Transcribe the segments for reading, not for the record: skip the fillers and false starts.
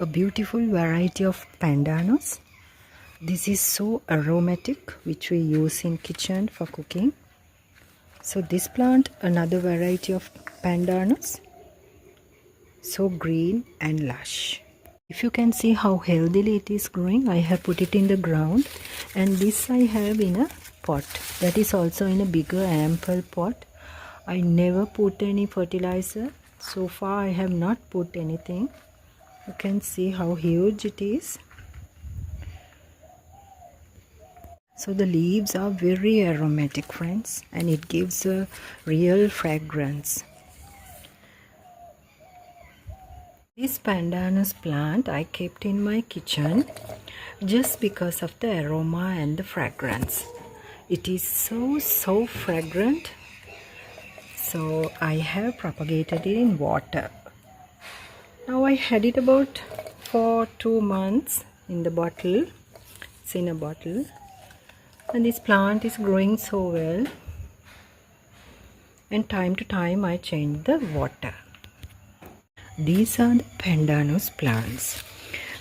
a beautiful variety of Pandanus. This is so aromatic, which we use in kitchen for cooking. So this plant, another variety of Pandanus, so green and lush. If you can see how healthily it is growing, I have put it in the ground, and this I have in a pot that is also in a bigger ample pot. I never put any fertilizer. So far I have not put anything. You can see how huge it is. So the leaves are very aromatic, friends, and it gives a real fragrance. This Pandanus plant I kept in my kitchen just because of the aroma and the fragrance. It is so fragrant. So I have propagated it in water. Now I had it about for 2 months in the bottle. It's in a bottle. And this plant is growing so well. And time to time I change the water. These are the Pandanus plants.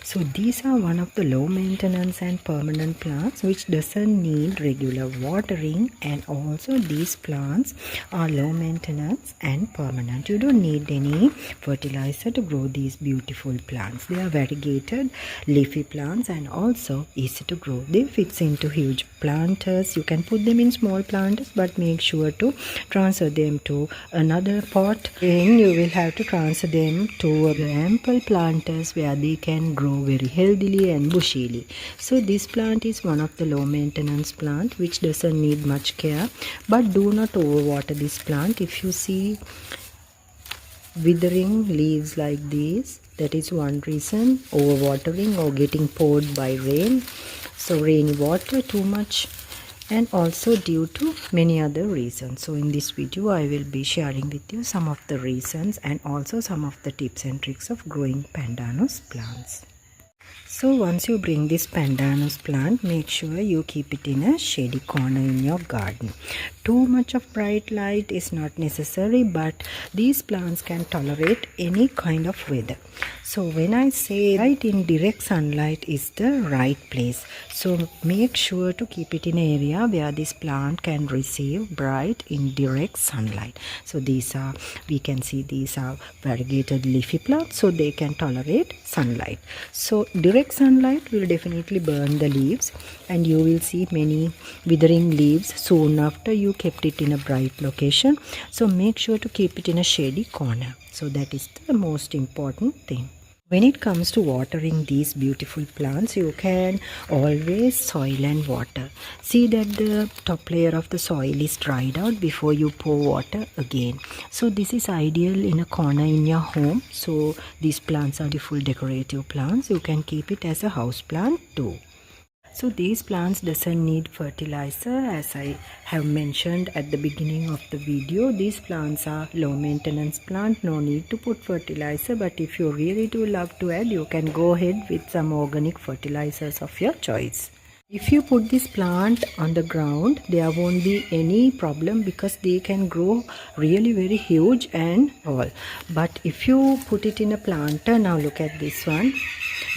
So these are one of the low maintenance and permanent plants which doesn't need regular watering, and also these plants are low maintenance and permanent. You don't need any fertilizer to grow these beautiful plants. They are variegated leafy plants and also easy to grow. They fit into huge planters. You can put them in small planters, but make sure to transfer them to another pot. Then you will have to transfer them to ample planters where they can grow very healthily and bushily. So this plant is one of the low maintenance plant which doesn't need much care, but do not overwater this plant. If you see withering leaves like these, that is one reason, overwatering or getting poured by rain. So rainy water too much, and also due to many other reasons. So in this video I will be sharing with you some of the reasons and also some of the tips and tricks of growing Pandanus plants. So once you bring this Pandanus plant, make sure you keep it in a shady corner in your garden. Too much of bright light is not necessary, but these plants can tolerate any kind of weather. So when I say right in direct sunlight is the right place. So make sure to keep it in an area where this plant can receive bright indirect sunlight. So these are, we can see these are variegated leafy plants, so they can tolerate sunlight. So direct sunlight will definitely burn the leaves, and you will see many withering leaves soon after you kept it in a bright location. So make sure to keep it in a shady corner. So that is the most important thing. When it comes to watering these beautiful plants, you can always soil and water. See that the top layer of the soil is dried out before you pour water again. So this is ideal in a corner in your home. So these plants are beautiful decorative plants. You can keep it as a house plant too. So these plants doesn't need fertilizer, as I have mentioned at the beginning of the video. These plants are low maintenance plant, no need to put fertilizer, but if you really do love to add, you can go ahead with some organic fertilizers of your choice. If you put this plant on the ground, there won't be any problem because they can grow really very huge and tall. But if you put it in a planter, now look at this one,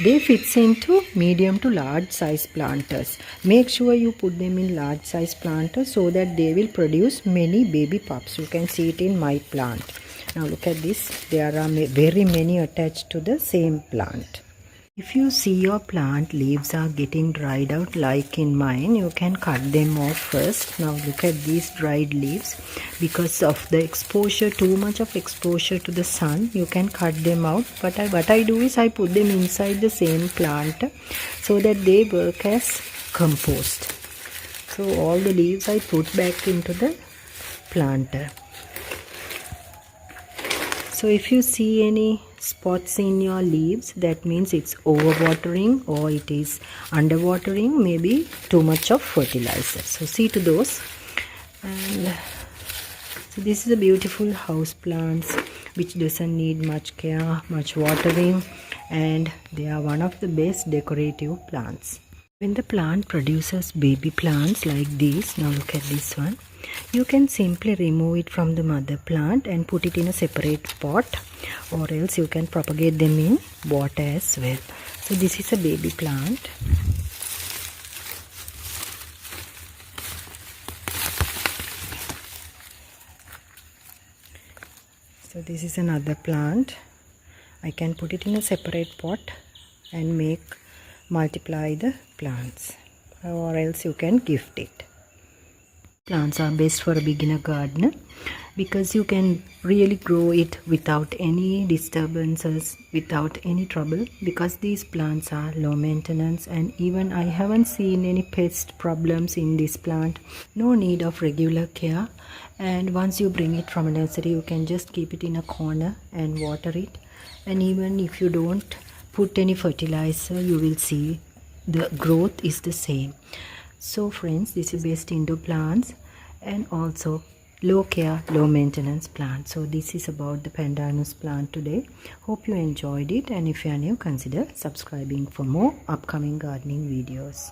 they fits into medium to large size planters. Make sure you put them in large size planters so that they will produce many baby pups. You can see it in my plant. Now look at this, there are very many attached to the same plant. If you see your plant leaves are getting dried out like in mine, you can cut them off first. Now look at these dried leaves. Because of the exposure, too much of exposure to the sun, you can cut them out. But what I do is I put them inside the same plant so that they work as compost. So all the leaves I put back into the planter. So if you see any spots in your leaves, that means it's overwatering or it is underwatering, maybe too much of fertilizer. So see to those. And so this is a beautiful house plants which doesn't need much care, much watering, and they are one of the best decorative plants. When the plant produces baby plants like this, now look at this one, you can simply remove it from the mother plant and put it in a separate pot, or else you can propagate them in water as well. So this is a baby plant. So this is another plant. I can put it in a separate pot and multiply the plants, or else you can gift it. Plants are best for a beginner gardener because you can really grow it without any disturbances, without any trouble, because these plants are low maintenance, and even I haven't seen any pest problems in this plant. No need of regular care, and once you bring it from a nursery, you can just keep it in a corner and water it, and even if you don't put any fertilizer, you will see the growth is the same. So friends, this is best indoor plants and also low care, low maintenance plant. So this is about the Pandanus plant today. Hope you enjoyed it, and if you are new, consider subscribing for more upcoming gardening videos.